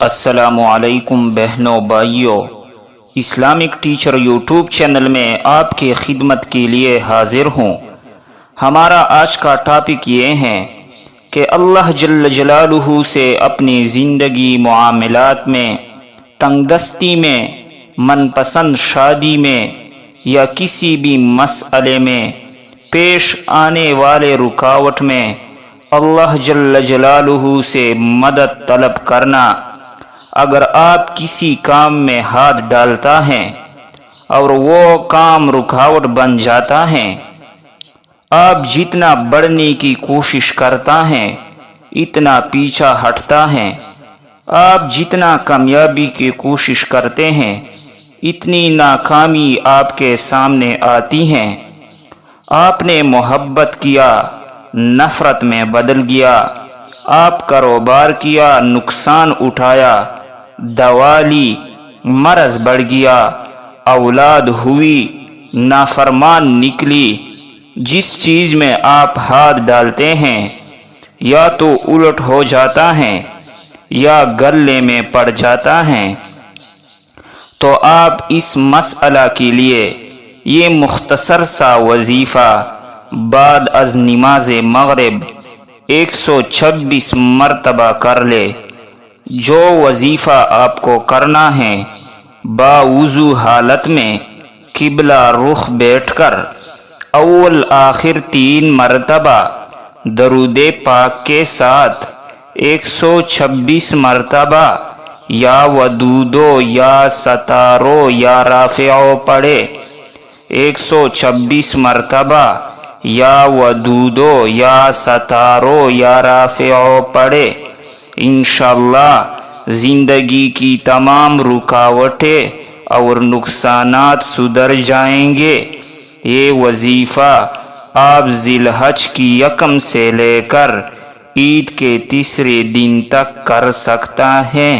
السلام علیکم بہنوں بھائیوں، اسلامک ٹیچر یوٹیوب چینل میں آپ کی خدمت کے لیے حاضر ہوں۔ ہمارا آج کا ٹاپک یہ ہے کہ اللہ جل جلالہ سے اپنی زندگی معاملات میں، تنگ دستی میں، من پسند شادی میں یا کسی بھی مسئلے میں پیش آنے والے رکاوٹ میں اللہ جل جلالہ سے مدد طلب کرنا۔ اگر آپ کسی کام میں ہاتھ ڈالتا ہیں اور وہ کام رکاوٹ بن جاتا ہے، آپ جتنا بڑھنے کی کوشش کرتا ہے اتنا پیچھا ہٹتا ہے، آپ جتنا کامیابی کی کوشش کرتے ہیں اتنی ناکامی آپ کے سامنے آتی ہے۔ آپ نے محبت کیا، نفرت میں بدل گیا، آپ کاروبار کیا، نقصان اٹھایا، دوا لی، مرض بڑھ گیا، اولاد ہوئی، نافرمان نکلی۔ جس چیز میں آپ ہاتھ ڈالتے ہیں یا تو الٹ ہو جاتا ہے یا گلے میں پڑ جاتا ہے۔ تو آپ اس مسئلہ کے لیے یہ مختصر سا وظیفہ بعد از نماز مغرب 126 مرتبہ کر لے۔ جو وظیفہ آپ کو کرنا ہے، باوضو حالت میں قبلہ رخ بیٹھ کر اول آخر 3 مرتبہ درود پاک کے ساتھ 126 مرتبہ یا ودودو یا ستارو یا رافعو پڑھے، 126 مرتبہ یا ودودو یا ستارو یا رافعو پڑھے۔ انشاءاللہ زندگی کی تمام رکاوٹیں اور نقصانات سدھر جائیں گے۔ یہ وظیفہ آپ ذی الحج کی 1 سے لے کر عید کے تیسرے دن تک کر سکتا ہے۔